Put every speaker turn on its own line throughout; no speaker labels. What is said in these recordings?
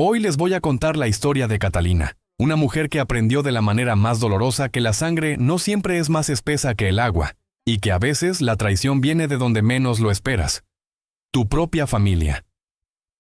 Hoy les voy a contar la historia de Catalina, una mujer que aprendió de la manera más dolorosa que la sangre no siempre es más espesa que el agua, y que a veces la traición viene de donde menos lo esperas. Tu propia familia.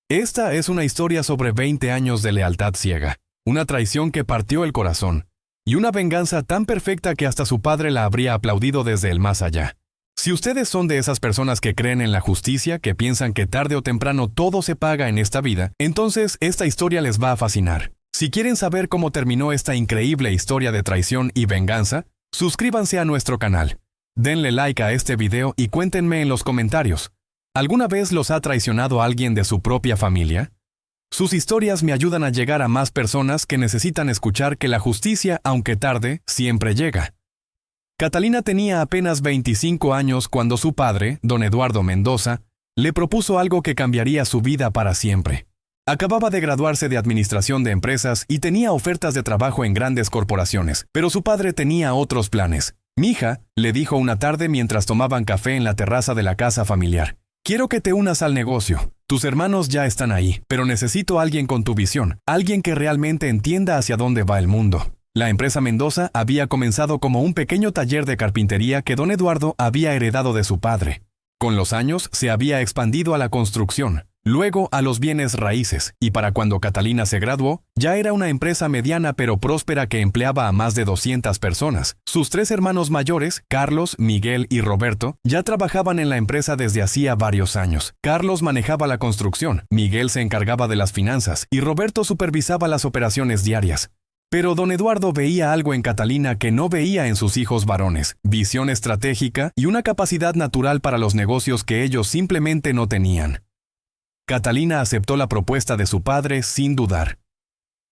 Esta es una historia sobre 20 años de lealtad ciega, una traición que partió el corazón, y una venganza tan perfecta que hasta su padre la habría aplaudido desde el más allá. Si ustedes son de esas personas que creen en la justicia, que piensan que tarde o temprano todo se paga en esta vida, entonces esta historia les va a fascinar. Si quieren saber cómo terminó esta increíble historia de traición y venganza, suscríbanse a nuestro canal. Denle like a este video y cuéntenme en los comentarios. ¿Alguna vez los ha traicionado alguien de su propia familia? Sus historias me ayudan a llegar a más personas que necesitan escuchar que la justicia, aunque tarde, siempre llega. Catalina tenía apenas 25 años cuando su padre, don Eduardo Mendoza, le propuso algo que cambiaría su vida para siempre. Acababa de graduarse de Administración de Empresas y tenía ofertas de trabajo en grandes corporaciones, pero su padre tenía otros planes. «Mija», le dijo una tarde mientras tomaban café en la terraza de la casa familiar, «quiero que te unas al negocio. Tus hermanos ya están ahí, pero necesito a alguien con tu visión, alguien que realmente entienda hacia dónde va el mundo». La empresa Mendoza había comenzado como un pequeño taller de carpintería que don Eduardo había heredado de su padre. Con los años se había expandido a la construcción, luego a los bienes raíces, y para cuando Catalina se graduó, ya era una empresa mediana pero próspera que empleaba a más de 200 personas. Sus 3 hermanos mayores, Carlos, Miguel y Roberto, ya trabajaban en la empresa desde hacía varios años. Carlos manejaba la construcción, Miguel se encargaba de las finanzas y Roberto supervisaba las operaciones diarias. Pero don Eduardo veía algo en Catalina que no veía en sus hijos varones, visión estratégica y una capacidad natural para los negocios que ellos simplemente no tenían. Catalina aceptó la propuesta de su padre sin dudar.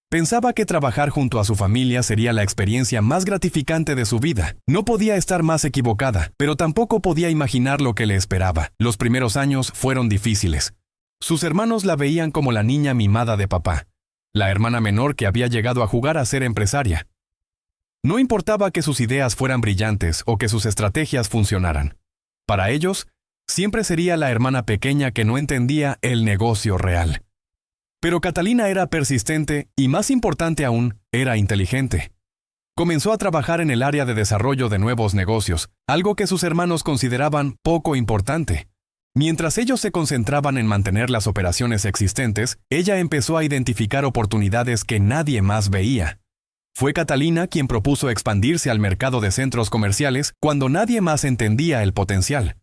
Pensaba que trabajar junto a su familia sería la experiencia más gratificante de su vida. No podía estar más equivocada, pero tampoco podía imaginar lo que le esperaba. Los primeros años fueron difíciles. Sus hermanos la veían como la niña mimada de papá, la hermana menor que había llegado a jugar a ser empresaria. No importaba que sus ideas fueran brillantes o que sus estrategias funcionaran. Para ellos, siempre sería la hermana pequeña que no entendía el negocio real. Pero Catalina era persistente y, más importante aún, era inteligente. Comenzó a trabajar en el área de desarrollo de nuevos negocios, algo que sus hermanos consideraban poco importante. Mientras ellos se concentraban en mantener las operaciones existentes, ella empezó a identificar oportunidades que nadie más veía. Fue Catalina quien propuso expandirse al mercado de centros comerciales cuando nadie más entendía el potencial.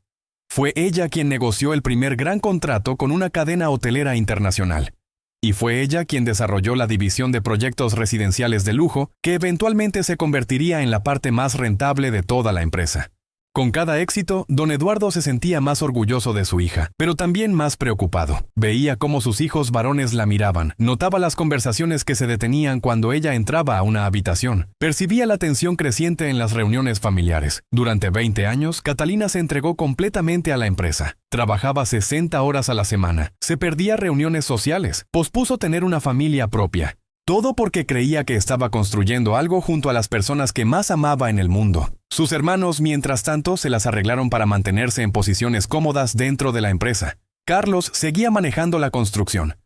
Fue ella quien negoció el primer gran contrato con una cadena hotelera internacional. Y fue ella quien desarrolló la división de proyectos residenciales de lujo, que eventualmente se convertiría en la parte más rentable de toda la empresa. Con cada éxito, don Eduardo se sentía más orgulloso de su hija, pero también más preocupado. Veía cómo sus hijos varones la miraban, notaba las conversaciones que se detenían cuando ella entraba a una habitación, percibía la tensión creciente en las reuniones familiares. Durante 20 años, Catalina se entregó completamente a la empresa. Trabajaba 60 horas a la semana, se perdía reuniones sociales, pospuso tener una familia propia. Todo porque creía que estaba construyendo algo junto a las personas que más amaba en el mundo. Sus hermanos, mientras tanto, se las arreglaron para mantenerse en posiciones cómodas dentro de la empresa. Carlos seguía manejando la construcción,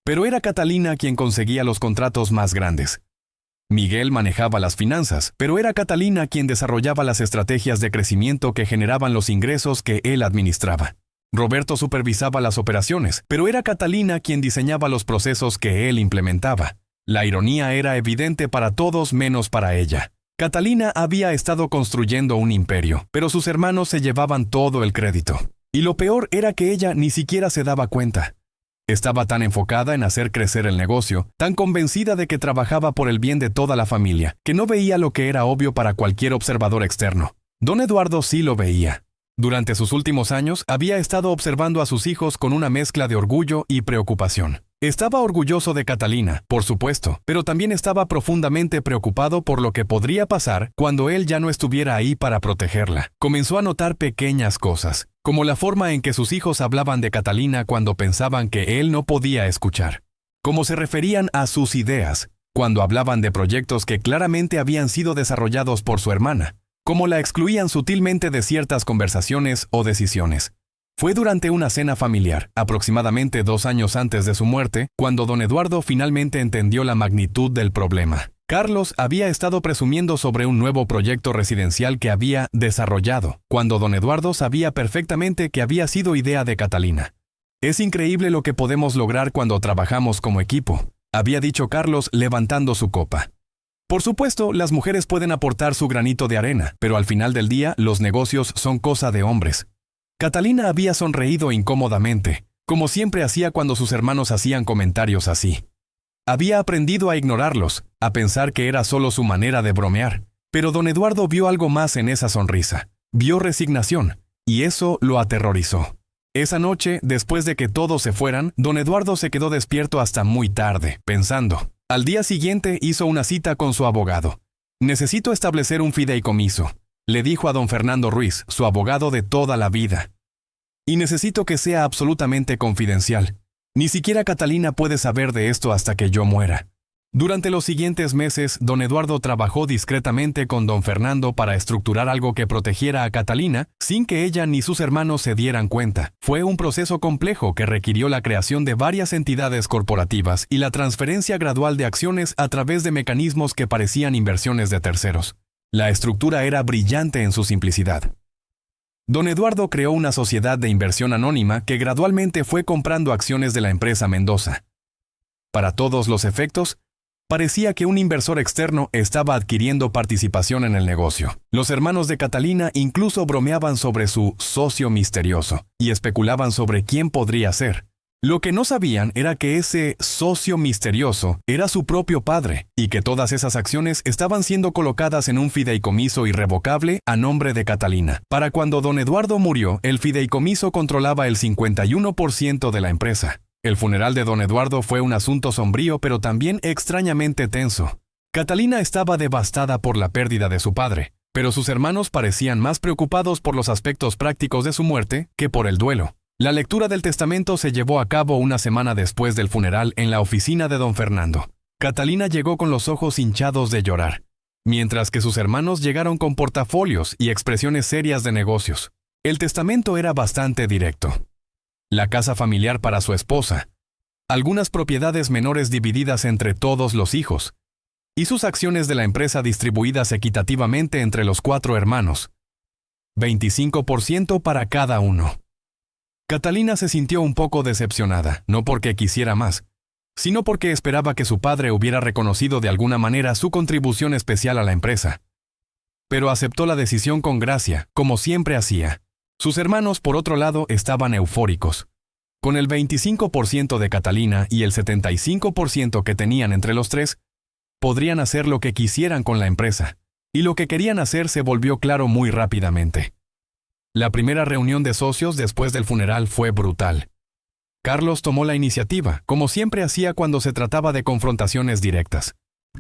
pero era Catalina quien conseguía los contratos más grandes. Miguel manejaba las finanzas, pero era Catalina quien desarrollaba las estrategias de crecimiento que generaban los ingresos que él administraba. Roberto supervisaba las operaciones, pero era Catalina quien diseñaba los procesos que él implementaba. La ironía era evidente para todos menos para ella. Catalina había estado construyendo un imperio, pero sus hermanos se llevaban todo el crédito. Y lo peor era que ella ni siquiera se daba cuenta. Estaba tan enfocada en hacer crecer el negocio, tan convencida de que trabajaba por el bien de toda la familia, que no veía lo que era obvio para cualquier observador externo. Don Eduardo sí lo veía. Durante sus últimos años, había estado observando a sus hijos con una mezcla de orgullo y preocupación. Estaba orgulloso de Catalina, por supuesto, pero también estaba profundamente preocupado por lo que podría pasar cuando él ya no estuviera ahí para protegerla. Comenzó a notar pequeñas cosas, como la forma en que sus hijos hablaban de Catalina cuando pensaban que él no podía escuchar, cómo se referían a sus ideas, cuando hablaban de proyectos que claramente habían sido desarrollados por su hermana, cómo la excluían sutilmente de ciertas conversaciones o decisiones. Fue durante una cena familiar, aproximadamente 2 años antes de su muerte, cuando don Eduardo finalmente entendió la magnitud del problema. Carlos había estado presumiendo sobre un nuevo proyecto residencial que había desarrollado, cuando don Eduardo sabía perfectamente que había sido idea de Catalina. «Es increíble lo que podemos lograr cuando trabajamos como equipo», había dicho Carlos levantando su copa. Por supuesto, las mujeres pueden aportar su granito de arena, pero al final del día los negocios son cosa de hombres. Catalina había sonreído incómodamente, como siempre hacía cuando sus hermanos hacían comentarios así. Había aprendido a ignorarlos, a pensar que era solo su manera de bromear, pero don Eduardo vio algo más en esa sonrisa. Vio resignación, y eso lo aterrorizó. Esa noche, después de que todos se fueran, don Eduardo se quedó despierto hasta muy tarde, pensando. Al día siguiente hizo una cita con su abogado. «Necesito establecer un fideicomiso», le dijo a don Fernando Ruiz, su abogado de toda la vida. «Y necesito que sea absolutamente confidencial. Ni siquiera Catalina puede saber de esto hasta que yo muera». Durante los siguientes meses, don Eduardo trabajó discretamente con don Fernando para estructurar algo que protegiera a Catalina sin que ella ni sus hermanos se dieran cuenta. Fue un proceso complejo que requirió la creación de varias entidades corporativas y la transferencia gradual de acciones a través de mecanismos que parecían inversiones de terceros. La estructura era brillante en su simplicidad. Don Eduardo creó una sociedad de inversión anónima que gradualmente fue comprando acciones de la empresa Mendoza. Para todos los efectos, parecía que un inversor externo estaba adquiriendo participación en el negocio. Los hermanos de Catalina incluso bromeaban sobre su socio misterioso y especulaban sobre quién podría ser. Lo que no sabían era que ese socio misterioso era su propio padre y que todas esas acciones estaban siendo colocadas en un fideicomiso irrevocable a nombre de Catalina. Para cuando don Eduardo murió, el fideicomiso controlaba el 51% de la empresa. El funeral de don Eduardo fue un asunto sombrío pero también extrañamente tenso. Catalina estaba devastada por la pérdida de su padre, pero sus hermanos parecían más preocupados por los aspectos prácticos de su muerte que por el duelo. La lectura del testamento se llevó a cabo una semana después del funeral en la oficina de don Fernando. Catalina llegó con los ojos hinchados de llorar, mientras que sus hermanos llegaron con portafolios y expresiones serias de negocios. El testamento era bastante directo. La casa familiar para su esposa, algunas propiedades menores divididas entre todos los hijos, y sus acciones de la empresa distribuidas equitativamente entre los 4 hermanos. 25% para cada uno. Catalina se sintió un poco decepcionada, no porque quisiera más, sino porque esperaba que su padre hubiera reconocido de alguna manera su contribución especial a la empresa. Pero aceptó la decisión con gracia, como siempre hacía. Sus hermanos, por otro lado, estaban eufóricos. Con el 25% de Catalina y el 75% que tenían entre los 3, podrían hacer lo que quisieran con la empresa, y lo que querían hacer se volvió claro muy rápidamente. La primera reunión de socios después del funeral fue brutal. Carlos tomó la iniciativa, como siempre hacía cuando se trataba de confrontaciones directas.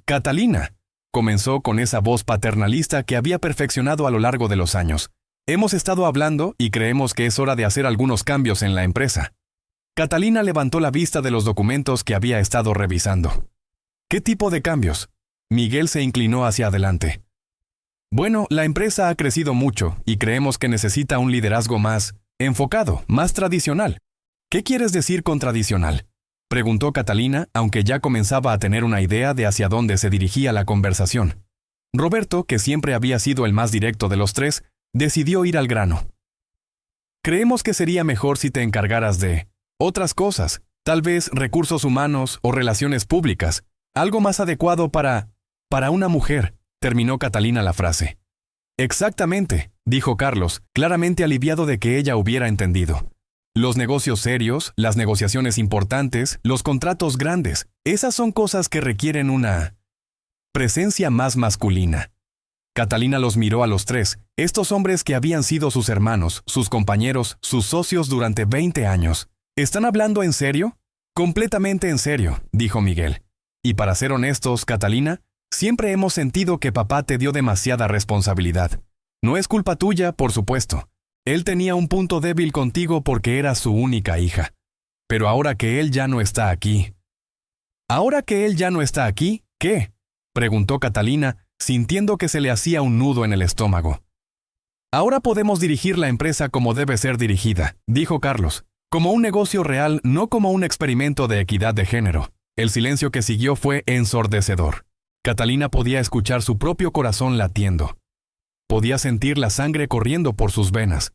«Catalina», comenzó con esa voz paternalista que había perfeccionado a lo largo de los años. «Hemos estado hablando y creemos que es hora de hacer algunos cambios en la empresa». Catalina levantó la vista de los documentos que había estado revisando. «¿Qué tipo de cambios?». Miguel se inclinó hacia adelante. «Bueno, la empresa ha crecido mucho y creemos que necesita un liderazgo más enfocado, más tradicional». «¿Qué quieres decir con tradicional?», preguntó Catalina, aunque ya comenzaba a tener una idea de hacia dónde se dirigía la conversación. Roberto, que siempre había sido el más directo de los 3, decidió ir al grano. «Creemos que sería mejor si te encargaras de otras cosas, tal vez recursos humanos o relaciones públicas, algo más adecuado para una mujer», terminó Catalina la frase. «Exactamente», dijo Carlos, claramente aliviado de que ella hubiera entendido. «Los negocios serios, las negociaciones importantes, los contratos grandes, esas son cosas que requieren una presencia más masculina». Catalina los miró a los 3, estos hombres que habían sido sus hermanos, sus compañeros, sus socios durante 20 años. «¿Están hablando en serio?». «Completamente en serio», dijo Miguel. «Y para ser honestos, Catalina, siempre hemos sentido que papá te dio demasiada responsabilidad. No es culpa tuya, por supuesto. Él tenía un punto débil contigo porque eras su única hija. Pero ahora que él ya no está aquí». «¿Ahora que él ya no está aquí, qué?», preguntó Catalina, sintiendo que se le hacía un nudo en el estómago. Ahora podemos dirigir la empresa como debe ser dirigida, dijo Carlos, como un negocio real, no como un experimento de equidad de género. El silencio que siguió fue ensordecedor. Catalina podía escuchar su propio corazón latiendo. Podía sentir la sangre corriendo por sus venas.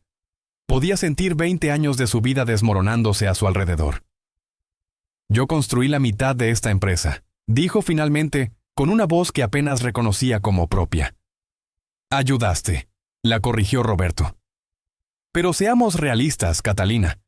Podía sentir 20 años de su vida desmoronándose a su alrededor. Yo construí la mitad de esta empresa, dijo finalmente, con una voz que apenas reconocía como propia. Ayudaste, la corrigió Roberto. Pero seamos realistas, Catalina.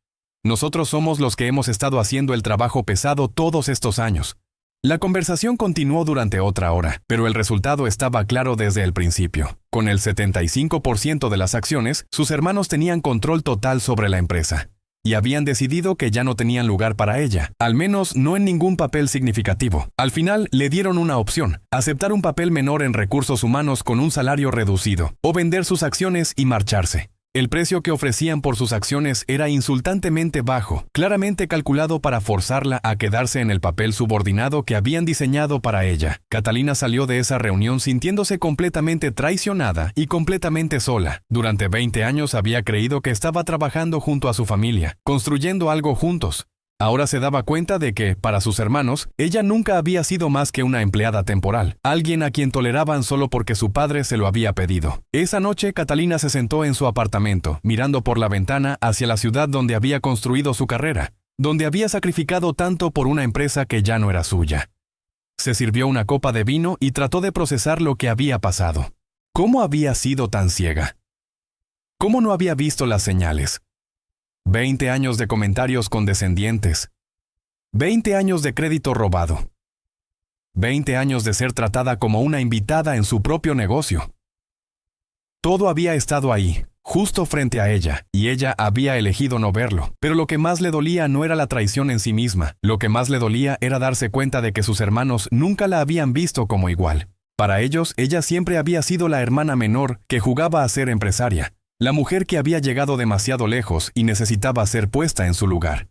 Nosotros somos los que hemos estado haciendo el trabajo pesado todos estos años. La conversación continuó durante otra hora, pero el resultado estaba claro desde el principio. Con el 75% de las acciones, sus hermanos tenían control total sobre la empresa. Y habían decidido que ya no tenían lugar para ella, al menos no en ningún papel significativo. Al final, le dieron una opción: aceptar un papel menor en recursos humanos con un salario reducido, o vender sus acciones y marcharse. El precio que ofrecían por sus acciones era insultantemente bajo, claramente calculado para forzarla a quedarse en el papel subordinado que habían diseñado para ella. Catalina salió de esa reunión sintiéndose completamente traicionada y completamente sola. Durante 20 años había creído que estaba trabajando junto a su familia, construyendo algo juntos. Ahora se daba cuenta de que, para sus hermanos, ella nunca había sido más que una empleada temporal, alguien a quien toleraban solo porque su padre se lo había pedido. Esa noche, Catalina se sentó en su apartamento, mirando por la ventana hacia la ciudad donde había construido su carrera, donde había sacrificado tanto por una empresa que ya no era suya. Se sirvió una copa de vino y trató de procesar lo que había pasado. ¿Cómo había sido tan ciega? ¿Cómo no había visto las señales? 20 años de comentarios condescendientes. 20 años de crédito robado. 20 años de ser tratada como una invitada en su propio negocio. Todo había estado ahí, justo frente a ella, y ella había elegido no verlo. Pero lo que más le dolía no era la traición en sí misma. Lo que más le dolía era darse cuenta de que sus hermanos nunca la habían visto como igual. Para ellos, ella siempre había sido la hermana menor que jugaba a ser empresaria. La mujer que había llegado demasiado lejos y necesitaba ser puesta en su lugar.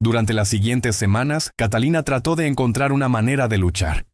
Durante las siguientes semanas, Catalina trató de encontrar una manera de luchar.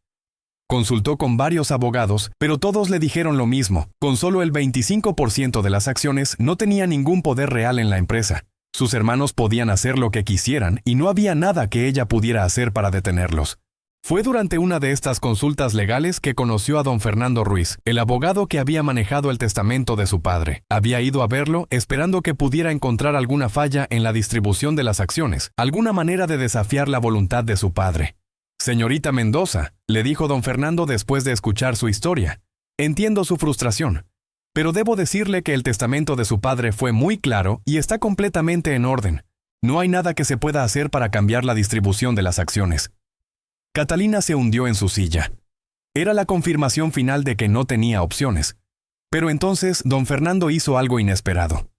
Consultó con varios abogados, pero todos le dijeron lo mismo: con solo el 25% de las acciones no tenía ningún poder real en la empresa. Sus hermanos podían hacer lo que quisieran y no había nada que ella pudiera hacer para detenerlos. Fue durante una de estas consultas legales que conoció a don Fernando Ruiz, el abogado que había manejado el testamento de su padre. Había ido a verlo esperando que pudiera encontrar alguna falla en la distribución de las acciones, alguna manera de desafiar la voluntad de su padre. «Señorita Mendoza», le dijo don Fernando después de escuchar su historia, «entiendo su frustración, pero debo decirle que el testamento de su padre fue muy claro y está completamente en orden. No hay nada que se pueda hacer para cambiar la distribución de las acciones». Catalina se hundió en su silla. Era la confirmación final de que no tenía opciones. Pero entonces don Fernando hizo algo inesperado.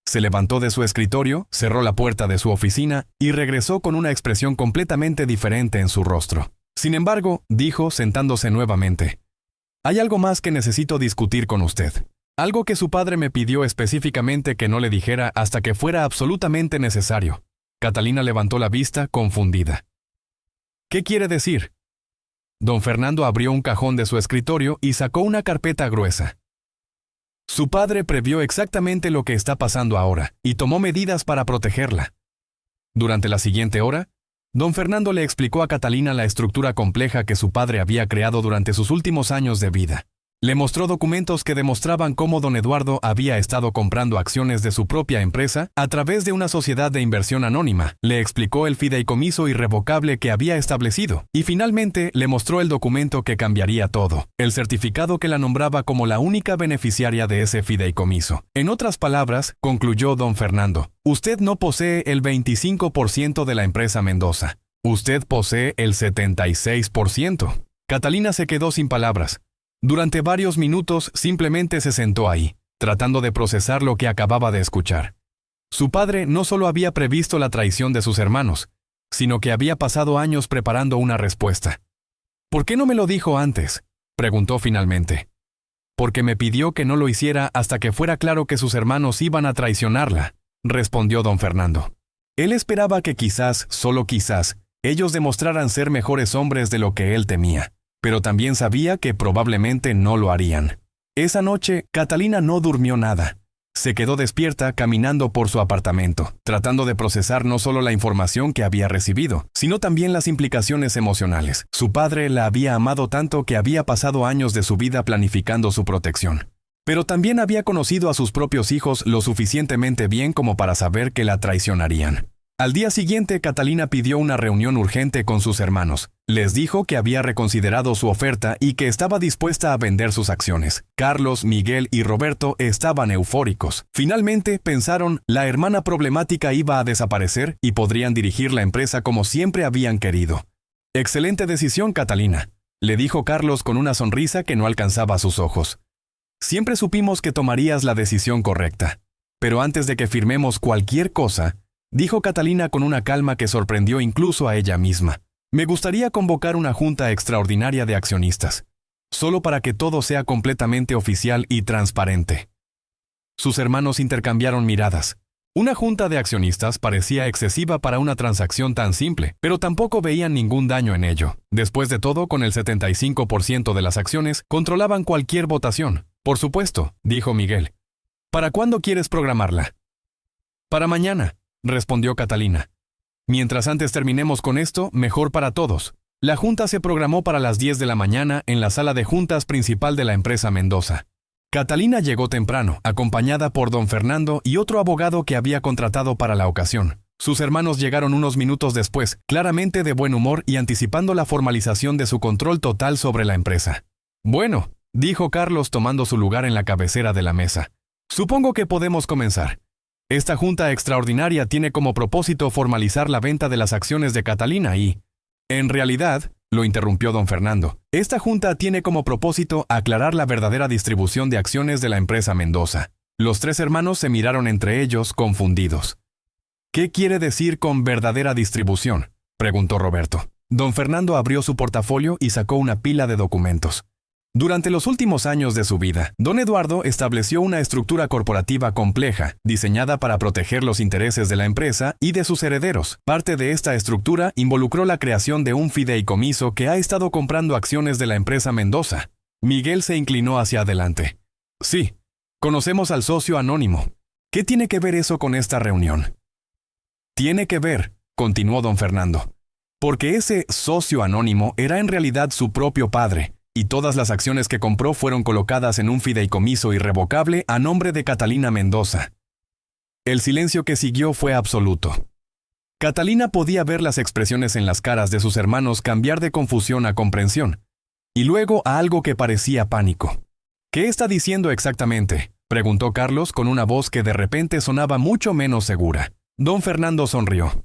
Se levantó de su escritorio, cerró la puerta de su oficina y regresó con una expresión completamente diferente en su rostro. Sin embargo, dijo sentándose nuevamente: «Hay algo más que necesito discutir con usted. Algo que su padre me pidió específicamente que no le dijera hasta que fuera absolutamente necesario». Catalina levantó la vista, confundida. «¿Qué quiere decir?». Don Fernando abrió un cajón de su escritorio y sacó una carpeta gruesa. «Su padre previó exactamente lo que está pasando ahora y tomó medidas para protegerla». Durante la siguiente hora, don Fernando le explicó a Catalina la estructura compleja que su padre había creado durante sus últimos años de vida. Le mostró documentos que demostraban cómo don Eduardo había estado comprando acciones de su propia empresa a través de una sociedad de inversión anónima. Le explicó el fideicomiso irrevocable que había establecido. Y finalmente le mostró el documento que cambiaría todo: el certificado que la nombraba como la única beneficiaria de ese fideicomiso. En otras palabras, concluyó don Fernando, usted no posee el 25% de la empresa Mendoza. Usted posee el 76%. Catalina se quedó sin palabras. Durante varios minutos simplemente se sentó ahí, tratando de procesar lo que acababa de escuchar. Su padre no solo había previsto la traición de sus hermanos, sino que había pasado años preparando una respuesta. «¿Por qué no me lo dijo antes?», preguntó finalmente. «Porque me pidió que no lo hiciera hasta que fuera claro que sus hermanos iban a traicionarla», respondió don Fernando. Él esperaba que quizás, solo quizás, ellos demostraran ser mejores hombres de lo que él temía. Pero también sabía que probablemente no lo harían. Esa noche, Catalina no durmió nada. Se quedó despierta caminando por su apartamento, tratando de procesar no solo la información que había recibido, sino también las implicaciones emocionales. Su padre la había amado tanto que había pasado años de su vida planificando su protección. Pero también había conocido a sus propios hijos lo suficientemente bien como para saber que la traicionarían. Al día siguiente, Catalina pidió una reunión urgente con sus hermanos. Les dijo que había reconsiderado su oferta y que estaba dispuesta a vender sus acciones. Carlos, Miguel y Roberto estaban eufóricos. Finalmente, pensaron, la hermana problemática iba a desaparecer y podrían dirigir la empresa como siempre habían querido. «Excelente decisión, Catalina», le dijo Carlos con una sonrisa que no alcanzaba sus ojos. «Siempre supimos que tomarías la decisión correcta. Pero antes de que firmemos cualquier cosa», dijo Catalina con una calma que sorprendió incluso a ella misma, «me gustaría convocar una junta extraordinaria de accionistas, solo para que todo sea completamente oficial y transparente». Sus hermanos intercambiaron miradas. Una junta de accionistas parecía excesiva para una transacción tan simple, pero tampoco veían ningún daño en ello. Después de todo, con el 75% de las acciones, controlaban cualquier votación. «Por supuesto», dijo Miguel. «¿Para cuándo quieres programarla?» «Para mañana», respondió Catalina. «Mientras antes terminemos con esto, mejor para todos». La junta se programó para las 10 de la mañana en la sala de juntas principal de la empresa Mendoza. Catalina llegó temprano, acompañada por don Fernando y otro abogado que había contratado para la ocasión. Sus hermanos llegaron unos minutos después, claramente de buen humor y anticipando la formalización de su control total sobre la empresa. «Bueno», dijo Carlos tomando su lugar en la cabecera de la mesa. «Supongo que podemos comenzar. Esta junta extraordinaria tiene como propósito formalizar la venta de las acciones de Catalina y...» «En realidad», lo interrumpió don Fernando, «esta junta tiene como propósito aclarar la verdadera distribución de acciones de la empresa Mendoza». Los tres hermanos se miraron entre ellos, confundidos. «¿Qué quiere decir con verdadera distribución?», preguntó Roberto. Don Fernando abrió su portafolio y sacó una pila de documentos. Durante los últimos años de su vida, don Eduardo estableció una estructura corporativa compleja, diseñada para proteger los intereses de la empresa y de sus herederos. Parte de esta estructura involucró la creación de un fideicomiso que ha estado comprando acciones de la empresa Mendoza. Miguel se inclinó hacia adelante. «Sí, conocemos al socio anónimo. ¿Qué tiene que ver eso con esta reunión?» «Tiene que ver», continuó don Fernando, «porque ese socio anónimo era en realidad su propio padre, y todas las acciones que compró fueron colocadas en un fideicomiso irrevocable a nombre de Catalina Mendoza». El silencio que siguió fue absoluto. Catalina podía ver las expresiones en las caras de sus hermanos cambiar de confusión a comprensión, y luego a algo que parecía pánico. «¿Qué está diciendo exactamente?», preguntó Carlos con una voz que de repente sonaba mucho menos segura. Don Fernando sonrió.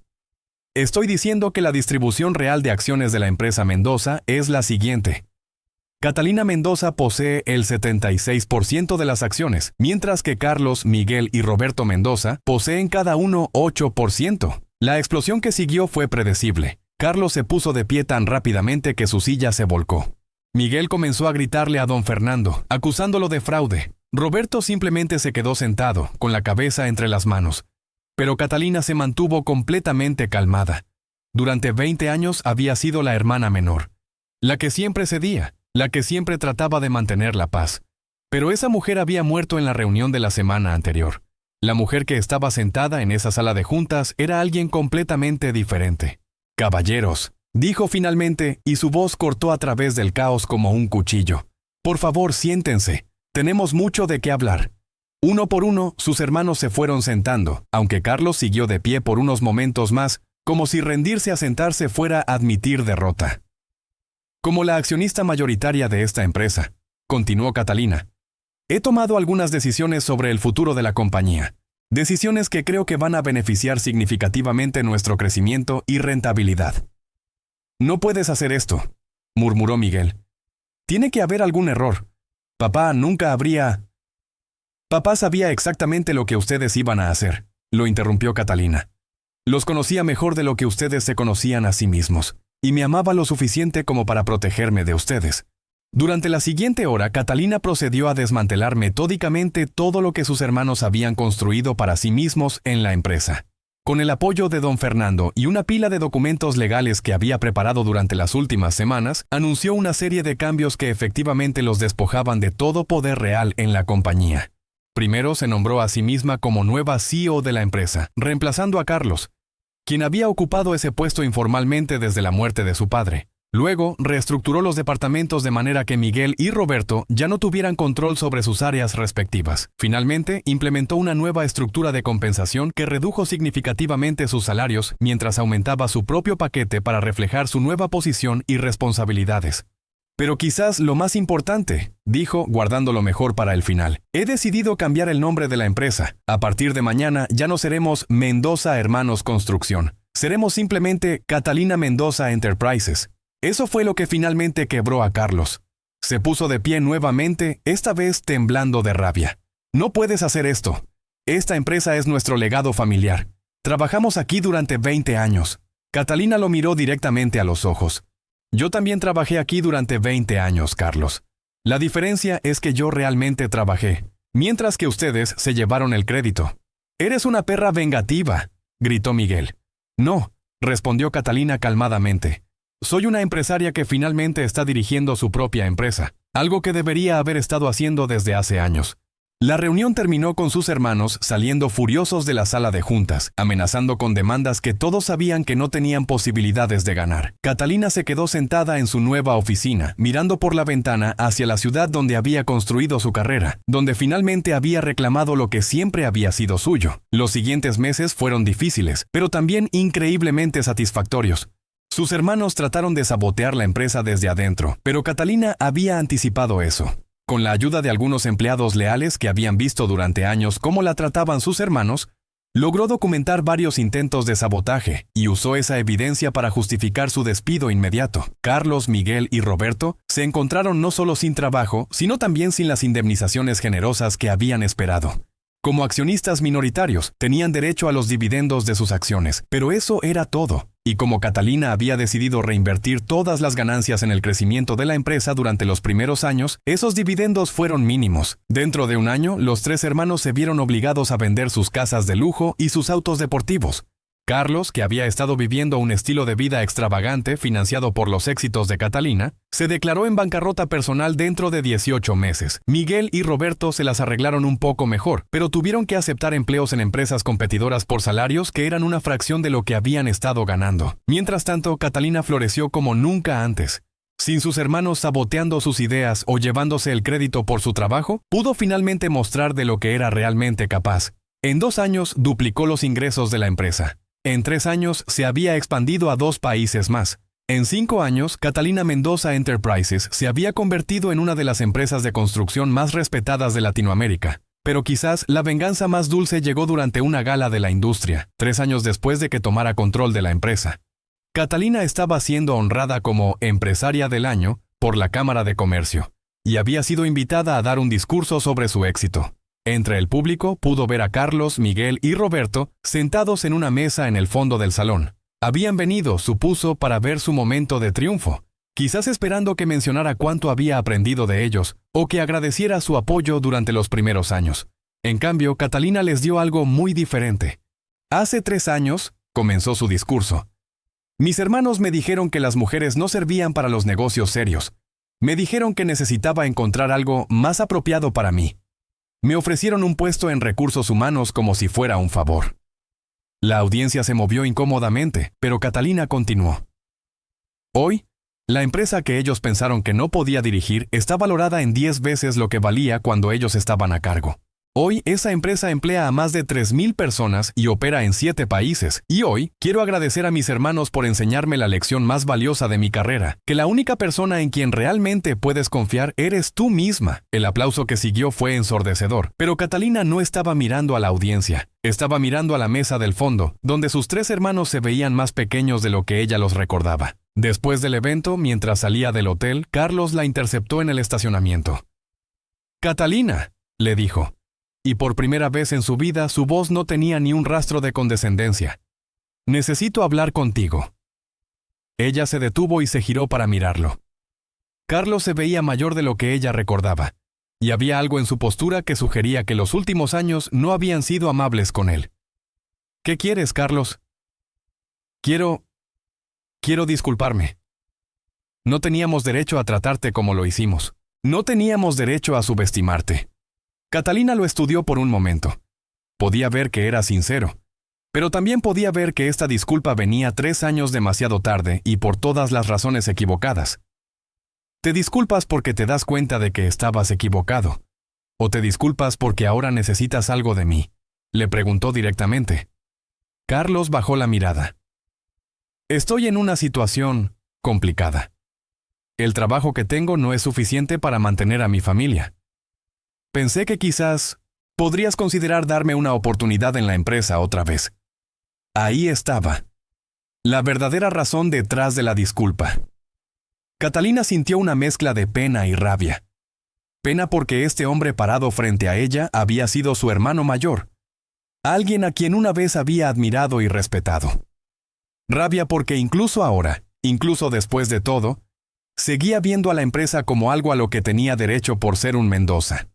«Estoy diciendo que la distribución real de acciones de la empresa Mendoza es la siguiente. Catalina Mendoza posee el 76% de las acciones, mientras que Carlos, Miguel y Roberto Mendoza poseen cada uno 8%. La explosión que siguió fue predecible. Carlos se puso de pie tan rápidamente que su silla se volcó. Miguel comenzó a gritarle a don Fernando, acusándolo de fraude. Roberto simplemente se quedó sentado, con la cabeza entre las manos. Pero Catalina se mantuvo completamente calmada. Durante 20 años había sido la hermana menor, la que siempre cedía, la que siempre trataba de mantener la paz. Pero esa mujer había muerto en la reunión de la semana anterior. La mujer que estaba sentada en esa sala de juntas era alguien completamente diferente. «Caballeros», dijo finalmente, y su voz cortó a través del caos como un cuchillo. «Por favor, siéntense. Tenemos mucho de qué hablar». Uno por uno, sus hermanos se fueron sentando, aunque Carlos siguió de pie por unos momentos más, como si rendirse a sentarse fuera admitir derrota. «Como la accionista mayoritaria de esta empresa», continuó Catalina, «he tomado algunas decisiones sobre el futuro de la compañía. Decisiones que creo que van a beneficiar significativamente nuestro crecimiento y rentabilidad». «No puedes hacer esto», murmuró Miguel. «Tiene que haber algún error. Papá nunca habría...» «Papá sabía exactamente lo que ustedes iban a hacer», lo interrumpió Catalina. «Los conocía mejor de lo que ustedes se conocían a sí mismos, y me amaba lo suficiente como para protegerme de ustedes». Durante la siguiente hora, Catalina procedió a desmantelar metódicamente todo lo que sus hermanos habían construido para sí mismos en la empresa. Con el apoyo de don Fernando y una pila de documentos legales que había preparado durante las últimas semanas, anunció una serie de cambios que efectivamente los despojaban de todo poder real en la compañía. Primero se nombró a sí misma como nueva CEO de la empresa, reemplazando a Carlos, quien había ocupado ese puesto informalmente desde la muerte de su padre. Luego, reestructuró los departamentos de manera que Miguel y Roberto ya no tuvieran control sobre sus áreas respectivas. Finalmente, implementó una nueva estructura de compensación que redujo significativamente sus salarios mientras aumentaba su propio paquete para reflejar su nueva posición y responsabilidades. Pero quizás lo más importante, dijo, guardando lo mejor para el final. He decidido cambiar el nombre de la empresa. A partir de mañana ya no seremos Mendoza Hermanos Construcción. Seremos simplemente Catalina Mendoza Enterprises. Eso fue lo que finalmente quebró a Carlos. Se puso de pie nuevamente, esta vez temblando de rabia. No puedes hacer esto. Esta empresa es nuestro legado familiar. Trabajamos aquí durante 20 años. Catalina lo miró directamente a los ojos. Yo también trabajé aquí durante 20 años, Carlos. La diferencia es que yo realmente trabajé, mientras que ustedes se llevaron el crédito. Eres una perra vengativa, gritó Miguel. No, respondió Catalina calmadamente. Soy una empresaria que finalmente está dirigiendo su propia empresa, algo que debería haber estado haciendo desde hace años. La reunión terminó con sus hermanos saliendo furiosos de la sala de juntas, amenazando con demandas que todos sabían que no tenían posibilidades de ganar. Catalina se quedó sentada en su nueva oficina, mirando por la ventana hacia la ciudad donde había construido su carrera, donde finalmente había reclamado lo que siempre había sido suyo. Los siguientes meses fueron difíciles, pero también increíblemente satisfactorios. Sus hermanos trataron de sabotear la empresa desde adentro, pero Catalina había anticipado eso. Con la ayuda de algunos empleados leales que habían visto durante años cómo la trataban sus hermanos, logró documentar varios intentos de sabotaje y usó esa evidencia para justificar su despido inmediato. Carlos, Miguel y Roberto se encontraron no solo sin trabajo, sino también sin las indemnizaciones generosas que habían esperado. Como accionistas minoritarios, tenían derecho a los dividendos de sus acciones, pero eso era todo. Y como Catalina había decidido reinvertir todas las ganancias en el crecimiento de la empresa durante los primeros años, esos dividendos fueron mínimos. Dentro de un año, los tres hermanos se vieron obligados a vender sus casas de lujo y sus autos deportivos. Carlos, que había estado viviendo un estilo de vida extravagante financiado por los éxitos de Catalina, se declaró en bancarrota personal dentro de 18 meses. Miguel y Roberto se las arreglaron un poco mejor, pero tuvieron que aceptar empleos en empresas competidoras por salarios que eran una fracción de lo que habían estado ganando. Mientras tanto, Catalina floreció como nunca antes. Sin sus hermanos saboteando sus ideas o llevándose el crédito por su trabajo, pudo finalmente mostrar de lo que era realmente capaz. En 2 años duplicó los ingresos de la empresa. En 3 años se había expandido a 2 países más. En 5 años, Catalina Mendoza Enterprises se había convertido en una de las empresas de construcción más respetadas de Latinoamérica. Pero quizás la venganza más dulce llegó durante una gala de la industria, 3 años después de que tomara control de la empresa. Catalina estaba siendo honrada como Empresaria del Año por la Cámara de Comercio, y había sido invitada a dar un discurso sobre su éxito. Entre el público pudo ver a Carlos, Miguel y Roberto sentados en una mesa en el fondo del salón. Habían venido, supuso, para ver su momento de triunfo, quizás esperando que mencionara cuánto había aprendido de ellos o que agradeciera su apoyo durante los primeros años. En cambio, Catalina les dio algo muy diferente. Hace 3 años, comenzó su discurso. Mis hermanos me dijeron que las mujeres no servían para los negocios serios. Me dijeron que necesitaba encontrar algo más apropiado para mí. Me ofrecieron un puesto en recursos humanos como si fuera un favor. La audiencia se movió incómodamente, pero Catalina continuó. Hoy, la empresa que ellos pensaron que no podía dirigir está valorada en 10 veces lo que valía cuando ellos estaban a cargo. Hoy, esa empresa emplea a más de 3,000 personas y opera en 7 países. Y hoy, quiero agradecer a mis hermanos por enseñarme la lección más valiosa de mi carrera, que la única persona en quien realmente puedes confiar eres tú misma. El aplauso que siguió fue ensordecedor, pero Catalina no estaba mirando a la audiencia. Estaba mirando a la mesa del fondo, donde sus 3 hermanos se veían más pequeños de lo que ella los recordaba. Después del evento, mientras salía del hotel, Carlos la interceptó en el estacionamiento. «Catalina», le dijo. Y por primera vez en su vida su voz no tenía ni un rastro de condescendencia. «Necesito hablar contigo». Ella se detuvo y se giró para mirarlo. Carlos se veía mayor de lo que ella recordaba, y había algo en su postura que sugería que los últimos años no habían sido amables con él. ¿Qué quieres, Carlos? Quiero disculparme. No teníamos derecho a tratarte como lo hicimos. No teníamos derecho a subestimarte. Catalina lo estudió por un momento. Podía ver que era sincero, pero también podía ver que esta disculpa venía 3 años demasiado tarde y por todas las razones equivocadas. ¿Te disculpas porque te das cuenta de que estabas equivocado? ¿O te disculpas porque ahora necesitas algo de mí?, le preguntó directamente. Carlos bajó la mirada. Estoy en una situación complicada. El trabajo que tengo no es suficiente para mantener a mi familia. Pensé que quizás podrías considerar darme una oportunidad en la empresa otra vez. Ahí estaba la verdadera razón detrás de la disculpa. Catalina sintió una mezcla de pena y rabia. Pena porque este hombre parado frente a ella había sido su hermano mayor, alguien a quien una vez había admirado y respetado. Rabia porque incluso ahora, incluso después de todo, seguía viendo a la empresa como algo a lo que tenía derecho por ser un Mendoza.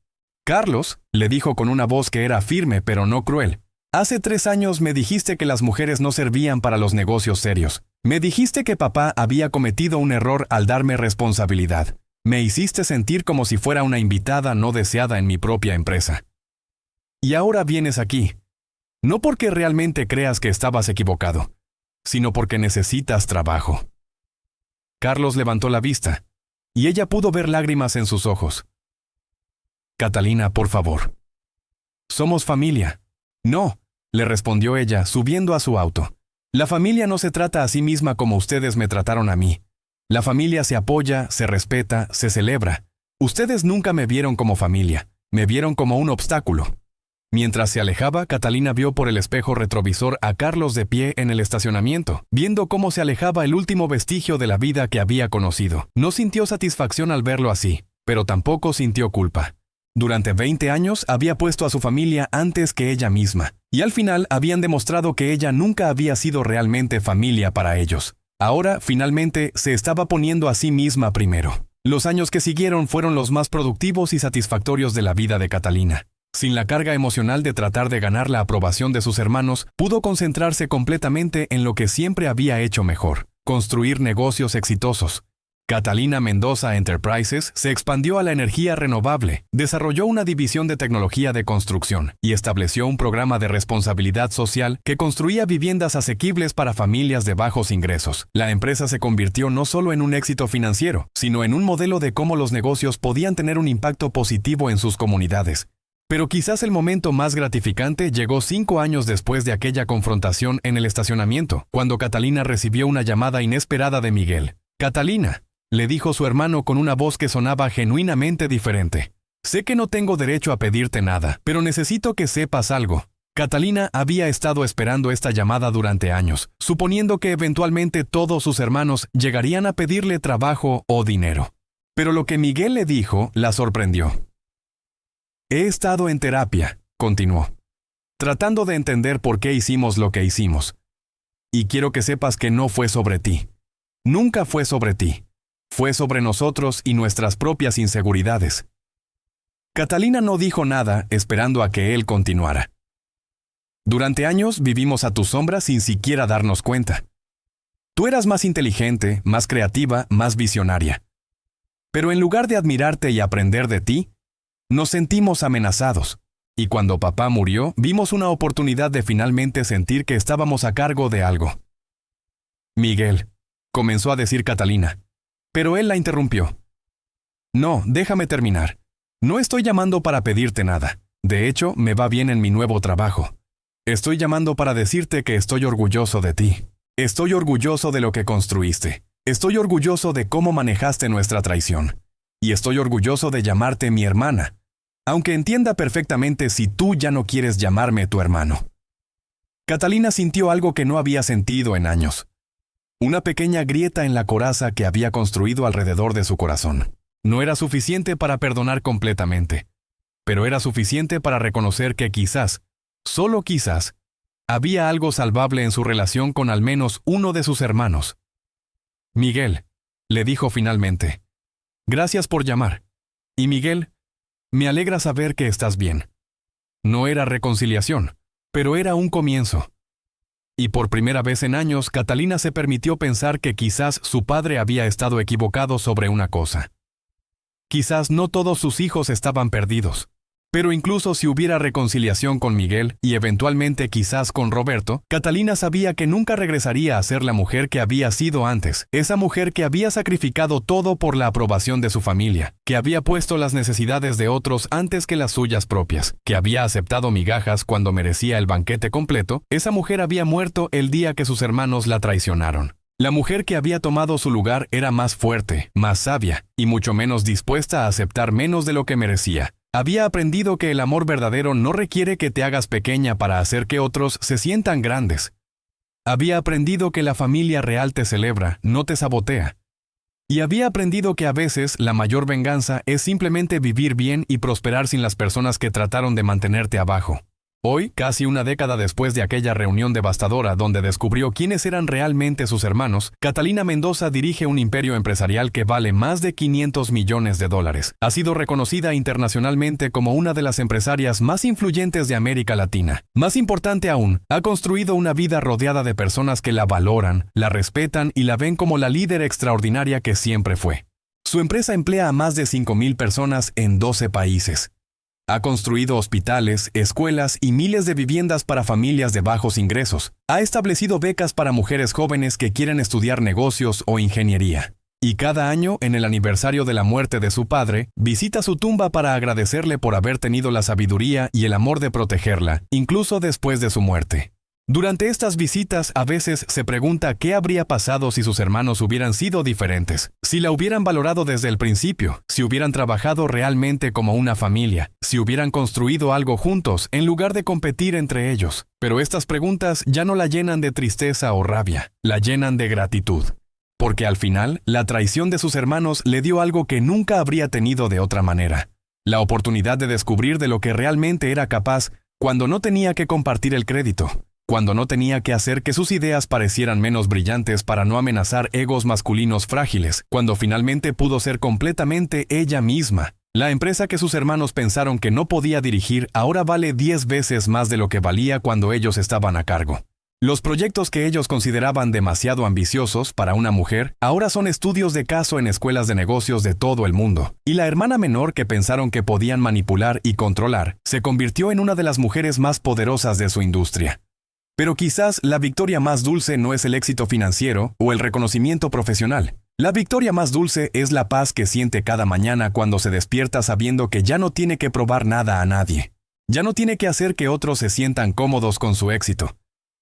Carlos, le dijo con una voz que era firme pero no cruel, hace 3 años me dijiste que las mujeres no servían para los negocios serios. Me dijiste que papá había cometido un error al darme responsabilidad. Me hiciste sentir como si fuera una invitada no deseada en mi propia empresa. Y ahora vienes aquí, no porque realmente creas que estabas equivocado, sino porque necesitas trabajo. Carlos levantó la vista, y ella pudo ver lágrimas en sus ojos. Catalina, por favor. Somos familia. No, le respondió ella, subiendo a su auto. La familia no se trata a sí misma como ustedes me trataron a mí. La familia se apoya, se respeta, se celebra. Ustedes nunca me vieron como familia, me vieron como un obstáculo. Mientras se alejaba, Catalina vio por el espejo retrovisor a Carlos de pie en el estacionamiento, viendo cómo se alejaba el último vestigio de la vida que había conocido. No sintió satisfacción al verlo así, pero tampoco sintió culpa. Durante 20 años había puesto a su familia antes que ella misma, y al final habían demostrado que ella nunca había sido realmente familia para ellos. Ahora, finalmente, se estaba poniendo a sí misma primero. Los años que siguieron fueron los más productivos y satisfactorios de la vida de Catalina. Sin la carga emocional de tratar de ganar la aprobación de sus hermanos, pudo concentrarse completamente en lo que siempre había hecho mejor: construir negocios exitosos. Catalina Mendoza Enterprises se expandió a la energía renovable, desarrolló una división de tecnología de construcción y estableció un programa de responsabilidad social que construía viviendas asequibles para familias de bajos ingresos. La empresa se convirtió no solo en un éxito financiero, sino en un modelo de cómo los negocios podían tener un impacto positivo en sus comunidades. Pero quizás el momento más gratificante llegó 5 años después de aquella confrontación en el estacionamiento, cuando Catalina recibió una llamada inesperada de Miguel. Catalina, le dijo su hermano con una voz que sonaba genuinamente diferente. Sé que no tengo derecho a pedirte nada, pero necesito que sepas algo. Catalina había estado esperando esta llamada durante años, suponiendo que eventualmente todos sus hermanos llegarían a pedirle trabajo o dinero. Pero lo que Miguel le dijo la sorprendió. He estado en terapia, continuó, tratando de entender por qué hicimos lo que hicimos. Y quiero que sepas que no fue sobre ti. Nunca fue sobre ti. Fue sobre nosotros y nuestras propias inseguridades. Catalina no dijo nada, esperando a que él continuara. Durante años vivimos a tu sombra sin siquiera darnos cuenta. Tú eras más inteligente, más creativa, más visionaria. Pero en lugar de admirarte y aprender de ti, nos sentimos amenazados. Y cuando papá murió, vimos una oportunidad de finalmente sentir que estábamos a cargo de algo. Miguel, comenzó a decir Catalina. Pero él la interrumpió. No, déjame terminar. No estoy llamando para pedirte nada. De hecho, me va bien en mi nuevo trabajo. Estoy llamando para decirte que estoy orgulloso de ti. Estoy orgulloso de lo que construiste. Estoy orgulloso de cómo manejaste nuestra traición. Y estoy orgulloso de llamarte mi hermana, aunque entienda perfectamente si tú ya no quieres llamarme tu hermano. Catalina sintió algo que no había sentido en años. Una pequeña grieta en la coraza que había construido alrededor de su corazón. No era suficiente para perdonar completamente, pero era suficiente para reconocer que quizás, solo quizás, había algo salvable en su relación con al menos uno de sus hermanos. Miguel, le dijo finalmente, gracias por llamar. Y Miguel, me alegra saber que estás bien. No era reconciliación, pero era un comienzo. Y por primera vez en años, Catalina se permitió pensar que quizás su padre había estado equivocado sobre una cosa. Quizás no todos sus hijos estaban perdidos. Pero incluso si hubiera reconciliación con Miguel y eventualmente quizás con Roberto, Catalina sabía que nunca regresaría a ser la mujer que había sido antes, esa mujer que había sacrificado todo por la aprobación de su familia, que había puesto las necesidades de otros antes que las suyas propias, que había aceptado migajas cuando merecía el banquete completo. Esa mujer había muerto el día que sus hermanos la traicionaron. La mujer que había tomado su lugar era más fuerte, más sabia, y mucho menos dispuesta a aceptar menos de lo que merecía. Había aprendido que el amor verdadero no requiere que te hagas pequeña para hacer que otros se sientan grandes. Había aprendido que la familia real te celebra, no te sabotea. Y había aprendido que a veces la mayor venganza es simplemente vivir bien y prosperar sin las personas que trataron de mantenerte abajo. Hoy, casi una década después de aquella reunión devastadora donde descubrió quiénes eran realmente sus hermanos, Catalina Mendoza dirige un imperio empresarial que vale más de $500 millones. Ha sido reconocida internacionalmente como una de las empresarias más influyentes de América Latina. Más importante aún, ha construido una vida rodeada de personas que la valoran, la respetan y la ven como la líder extraordinaria que siempre fue. Su empresa emplea a más de 5,000 personas en 12 países. Ha construido hospitales, escuelas y miles de viviendas para familias de bajos ingresos. Ha establecido becas para mujeres jóvenes que quieren estudiar negocios o ingeniería. Y cada año, en el aniversario de la muerte de su padre, visita su tumba para agradecerle por haber tenido la sabiduría y el amor de protegerla, incluso después de su muerte. Durante estas visitas, a veces se pregunta qué habría pasado si sus hermanos hubieran sido diferentes, si la hubieran valorado desde el principio, si hubieran trabajado realmente como una familia, si hubieran construido algo juntos en lugar de competir entre ellos. Pero estas preguntas ya no la llenan de tristeza o rabia, la llenan de gratitud. Porque al final, la traición de sus hermanos le dio algo que nunca habría tenido de otra manera: la oportunidad de descubrir de lo que realmente era capaz cuando no tenía que compartir el crédito. Cuando no tenía que hacer que sus ideas parecieran menos brillantes para no amenazar egos masculinos frágiles, cuando finalmente pudo ser completamente ella misma. La empresa que sus hermanos pensaron que no podía dirigir ahora vale 10 veces más de lo que valía cuando ellos estaban a cargo. Los proyectos que ellos consideraban demasiado ambiciosos para una mujer ahora son estudios de caso en escuelas de negocios de todo el mundo. Y la hermana menor que pensaron que podían manipular y controlar se convirtió en una de las mujeres más poderosas de su industria. Pero quizás la victoria más dulce no es el éxito financiero o el reconocimiento profesional. La victoria más dulce es la paz que siente cada mañana cuando se despierta sabiendo que ya no tiene que probar nada a nadie. Ya no tiene que hacer que otros se sientan cómodos con su éxito.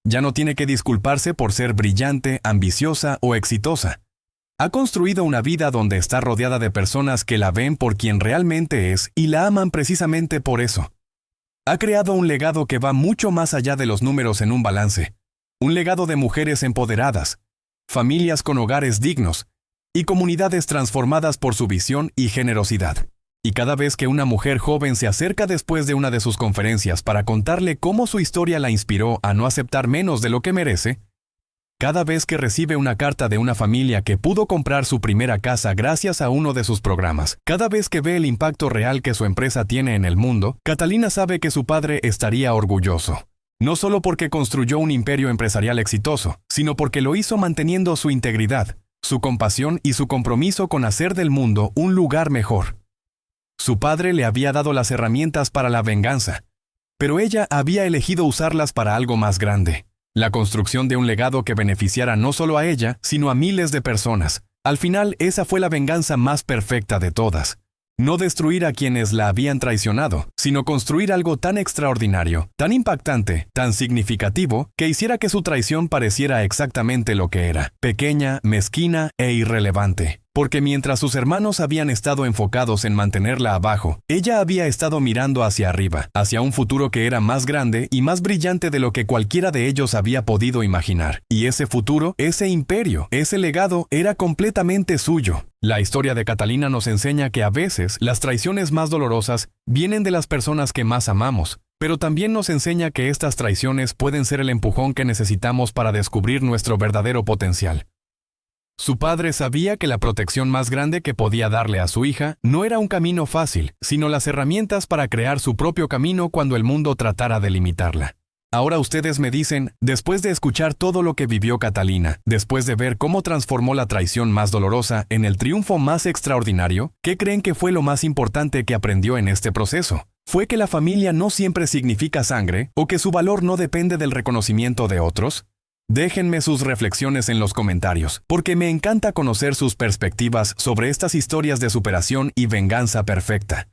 Ya no tiene que disculparse por ser brillante, ambiciosa o exitosa. Ha construido una vida donde está rodeada de personas que la ven por quien realmente es y la aman precisamente por eso. Ha creado un legado que va mucho más allá de los números en un balance. Un legado de mujeres empoderadas, familias con hogares dignos y comunidades transformadas por su visión y generosidad. Y cada vez que una mujer joven se acerca después de una de sus conferencias para contarle cómo su historia la inspiró a no aceptar menos de lo que merece, cada vez que recibe una carta de una familia que pudo comprar su primera casa gracias a uno de sus programas, cada vez que ve el impacto real que su empresa tiene en el mundo, Catalina sabe que su padre estaría orgulloso. No solo porque construyó un imperio empresarial exitoso, sino porque lo hizo manteniendo su integridad, su compasión y su compromiso con hacer del mundo un lugar mejor. Su padre le había dado las herramientas para la venganza, pero ella había elegido usarlas para algo más grande. La construcción de un legado que beneficiara no solo a ella, sino a miles de personas. Al final, esa fue la venganza más perfecta de todas. No destruir a quienes la habían traicionado, sino construir algo tan extraordinario, tan impactante, tan significativo, que hiciera que su traición pareciera exactamente lo que era: pequeña, mezquina e irrelevante. Porque mientras sus hermanos habían estado enfocados en mantenerla abajo, ella había estado mirando hacia arriba, hacia un futuro que era más grande y más brillante de lo que cualquiera de ellos había podido imaginar. Y ese futuro, ese imperio, ese legado, era completamente suyo. La historia de Catalina nos enseña que a veces las traiciones más dolorosas vienen de las personas que más amamos, pero también nos enseña que estas traiciones pueden ser el empujón que necesitamos para descubrir nuestro verdadero potencial. Su padre sabía que la protección más grande que podía darle a su hija no era un camino fácil, sino las herramientas para crear su propio camino cuando el mundo tratara de limitarla. Ahora ustedes me dicen, después de escuchar todo lo que vivió Catalina, después de ver cómo transformó la traición más dolorosa en el triunfo más extraordinario, ¿qué creen que fue lo más importante que aprendió en este proceso? ¿Fue que la familia no siempre significa sangre o que su valor no depende del reconocimiento de otros? Déjenme sus reflexiones en los comentarios, porque me encanta conocer sus perspectivas sobre estas historias de superación y venganza perfecta.